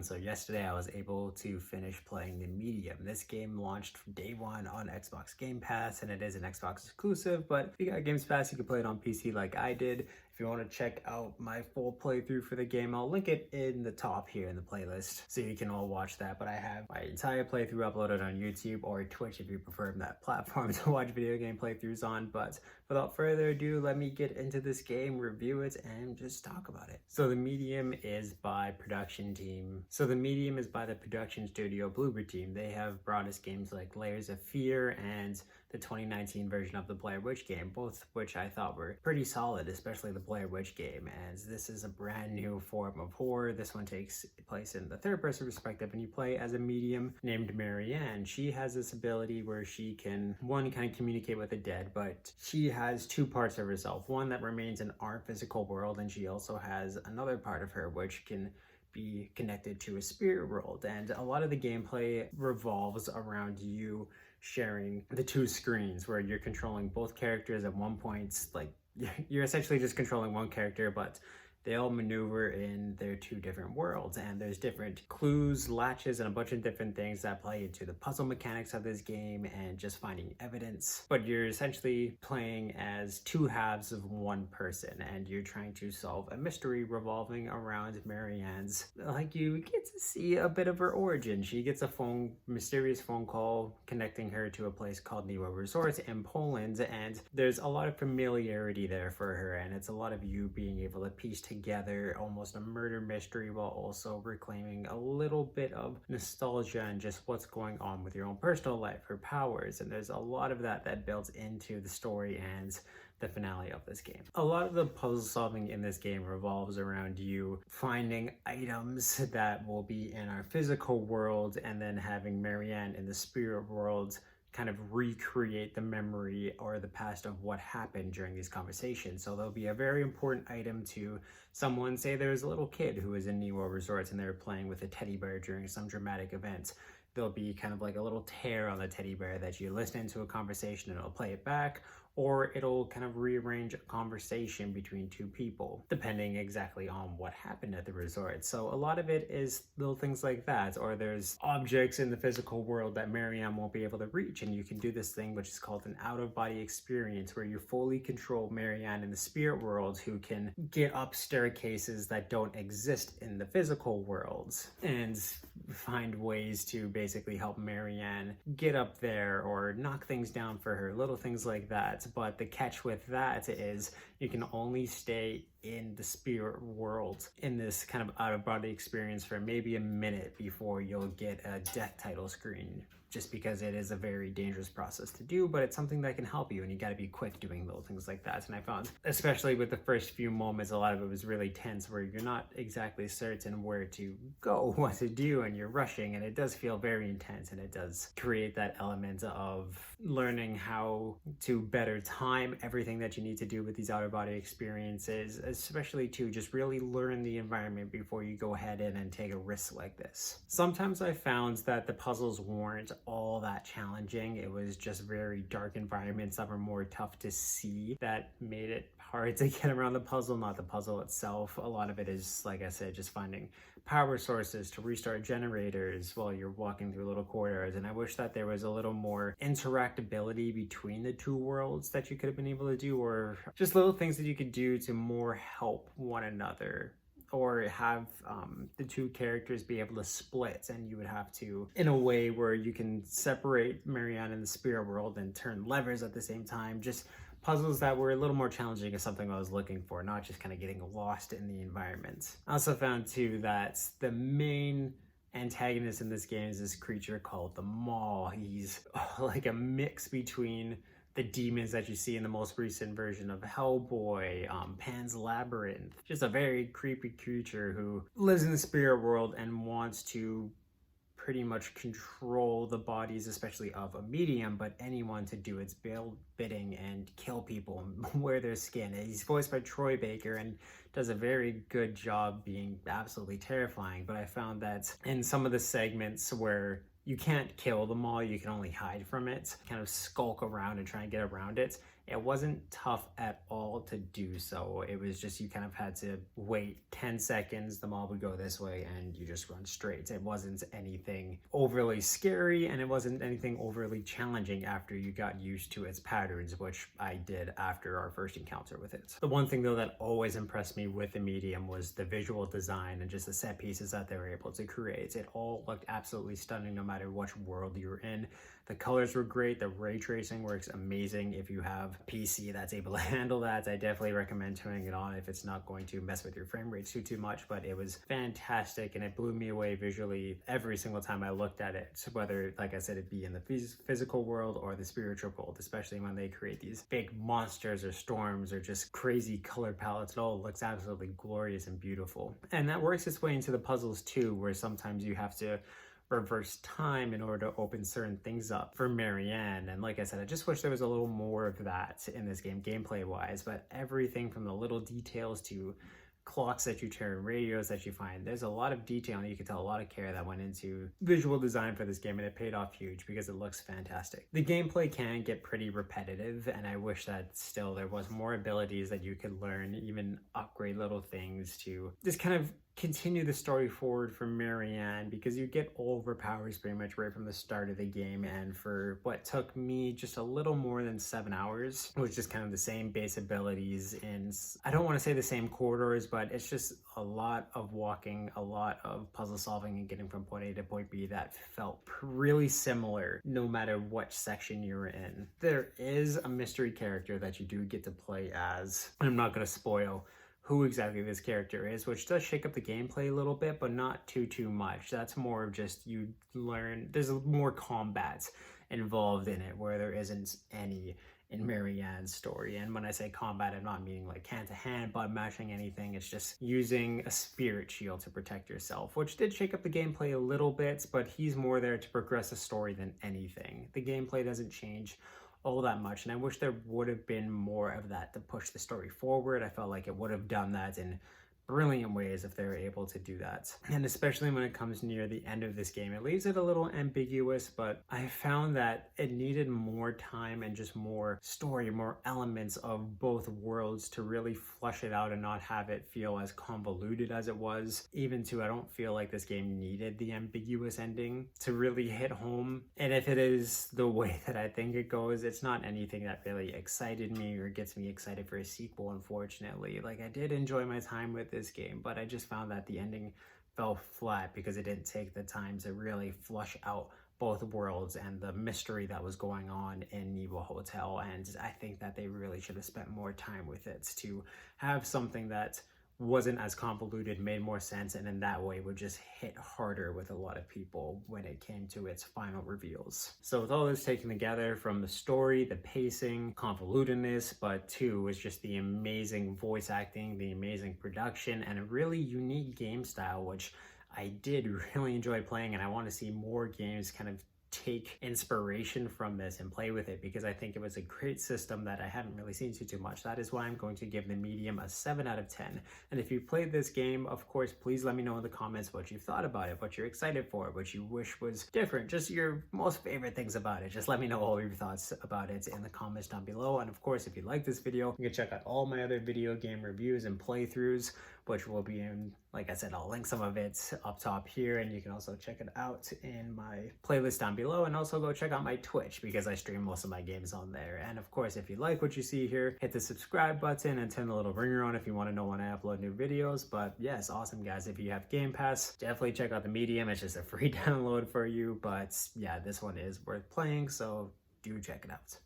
everyone. So yesterday I was able to finish playing the Medium. This game launched from day one on Xbox Game Pass, and it is an Xbox exclusive, but if you got Games Pass, you can play it on PC like I did. If you want to check out my full playthrough for the game, I'll link it in the top here in the playlist so you can all watch that. But I have my entire playthrough uploaded on YouTube or Twitch if you prefer that platform to watch video game playthroughs on. But without further ado, let me get into this game, review it, and just talk about it. So the Medium is by the production studio Bloober Team. They have brought us games like Layers of Fear and the 2019 version of the Blair Witch game, both which I thought were pretty solid, especially the Blair Witch game. And this is a brand new form of horror. This one takes place in the third person perspective, and you play as a medium named Marianne. She has this ability where she can, one, kind of communicate with the dead, but she has two parts of herself. One that remains in our physical world, and she also has another part of her which can be connected to a spirit world. And a lot of the gameplay revolves around you sharing the two screens where you're controlling both characters at one point. Like, you're essentially just controlling one character, but they all maneuver in their two different worlds, and there's different clues, latches, and a bunch of different things that play into the puzzle mechanics of this game and just finding evidence. But you're essentially playing as two halves of one person, and you're trying to solve a mystery revolving around Marianne's. Like, you get to see a bit of her origin. She gets a mysterious phone call connecting her to a place called Niwa Resort in Poland, and there's a lot of familiarity there for her, and it's a lot of you being able to piece together almost a murder mystery while also reclaiming a little bit of nostalgia and just what's going on with your own personal life, her powers. And there's a lot of that builds into the story and the finale of this game. A lot of the puzzle solving in this game revolves around you finding items that will be in our physical world and then having Marianne in the spirit world kind of recreate the memory or the past of what happened during these conversations. So there'll be a very important item to someone. Say there's a little kid who is in Niwa Resorts and they're playing with a teddy bear during some dramatic event. There'll be kind of like a little tear on the teddy bear that you listen into a conversation and it'll play it back, or it'll kind of rearrange a conversation between two people, depending exactly on what happened at the resort. So a lot of it is little things like that, or there's objects in the physical world that Marianne won't be able to reach, and you can do this thing which is called an out-of-body experience, where you fully control Marianne in the spirit world, who can get up staircases that don't exist in the physical world, and find ways to basically help Marianne get up there or knock things down for her, little things like that. But the catch with that is you can only stay in the spirit world in this kind of out-of-body experience for maybe a minute before you'll get a death title screen, just because it is a very dangerous process to do, but it's something that can help you, and you got to be quick doing little things like that. And I found, especially with the first few moments, a lot of it was really tense, where you're not exactly certain where to go, what to do, and you're rushing, and it does feel very intense, and it does create that element of learning how to better time everything that you need to do with these out-of-body experiences, especially to just really learn the environment before you go ahead in and take a risk like this. Sometimes I found that the puzzles weren't all that challenging. It was just very dark environments that were more tough to see that made it hard to get around the puzzle, not the puzzle itself. A lot of it is, like I said, just finding power sources to restart generators while you're walking through little corridors. And I wish that there was a little more interactability between the two worlds that you could have been able to do, or just little things that you could do to more help one another, or have the two characters be able to split, and you would have to, in a way where you can separate Marianne in the spirit world and turn levers at the same time. Just puzzles that were a little more challenging is something I was looking for, not just kind of getting lost in the environment. I also found too that the main antagonist in this game is this creature called the Maw. He's like a mix between the demons that you see in the most recent version of Hellboy, Pan's Labyrinth. Just a very creepy creature who lives in the spirit world and wants to pretty much control the bodies, especially of a medium, but anyone to do its bidding and kill people and wear their skin. He's voiced by Troy Baker and does a very good job being absolutely terrifying. But I found that in some of the segments where you can't kill them all, you can only hide from it, kind of skulk around and try and get around it, it wasn't tough at all to do so. It was just you kind of had to wait 10 seconds, the mob would go this way, and you just run straight. It wasn't anything overly scary, and it wasn't anything overly challenging after you got used to its patterns, which I did after our first encounter with it. The one thing though that always impressed me with the medium was the visual design and just the set pieces that they were able to create. It all looked absolutely stunning no matter which world you're in. The colors were great, the ray tracing works amazing. If you have a PC that's able to handle that, I definitely recommend turning it on if it's not going to mess with your frame rate too much, but it was fantastic and it blew me away visually every single time I looked at it, whether, like I said, it be in the physical world or the spiritual world, especially when they create these big monsters or storms or just crazy color palettes. It all looks absolutely glorious and beautiful. And that works its way into the puzzles too, where sometimes you have to reverse time in order to open certain things up for Marianne. And like I said, I just wish there was a little more of that in this game gameplay wise, but everything from the little details to clocks that you turn, radios that you find, there's a lot of detail and you can tell a lot of care that went into visual design for this game, and it paid off huge because it looks fantastic. The gameplay can get pretty repetitive, and I wish that still there was more abilities that you could learn, even upgrade little things to just kind of continue the story forward for Marianne, because you get overpowers pretty much right from the start of the game. And for what took me just a little more than 7 hours, it was just kind of the same base abilities in, I don't want to say the same corridors, but it's just a lot of walking, a lot of puzzle solving and getting from point A to point B that felt really similar no matter what section you're in. There is a mystery character that you do get to play as. I'm not going to spoil who exactly this character is, which does shake up the gameplay a little bit, but not too much. That's more of just you learn, there's more combat involved in it where there isn't any in Marianne's story. And when I say combat, I'm not meaning like hand-to-hand, button mashing, anything. It's just using a spirit shield to protect yourself, which did shake up the gameplay a little bit, but he's more there to progress the story than anything. The gameplay doesn't change all that much, and I wish there would have been more of that to push the story forward. I felt like it would have done that in brilliant ways if they were able to do that. And especially when it comes near the end of this game, it leaves it a little ambiguous, but I found that it needed more time and just more story, more elements of both worlds to really flush it out and not have it feel as convoluted as it was. Even too, I don't feel like this game needed the ambiguous ending to really hit home. And if it is the way that I think it goes, it's not anything that really excited me or gets me excited for a sequel, unfortunately. Like, I did enjoy my time with this game, but I just found that the ending fell flat because it didn't take the time to really flush out both worlds and the mystery that was going on in Niwa Hotel. And I think that they really should have spent more time with it to have something that wasn't as convoluted, made more sense, and in that way would just hit harder with a lot of people when it came to its final reveals. So with all this taken together, from the story, the pacing, convolutedness, but two was just the amazing voice acting, the amazing production, and a really unique game style, which I did really enjoy playing, and I want to see more games kind of take inspiration from this and play with it, because I think it was a great system that I haven't really seen too much. That is why I'm going to give the medium a 7 out of 10. And if you played this game, of course, please let me know in the comments what you thought about it, what you're excited for, what you wish was different, just your most favorite things about it. Just let me know all your thoughts about it in the comments down below. And of course, if you like this video, you can check out all my other video game reviews and playthroughs, which will be in, like I said, I'll link some of it up top here, and you can also check it out in my playlist down below, and also go check out my Twitch because I stream most of my games on there. And of course, if you like what you see here, hit the subscribe button and turn the little ringer on if you want to know when I upload new videos. But yes, awesome guys, if you have Game Pass, definitely check out the medium. It's just a free download for you, but yeah, this one is worth playing, so do check it out.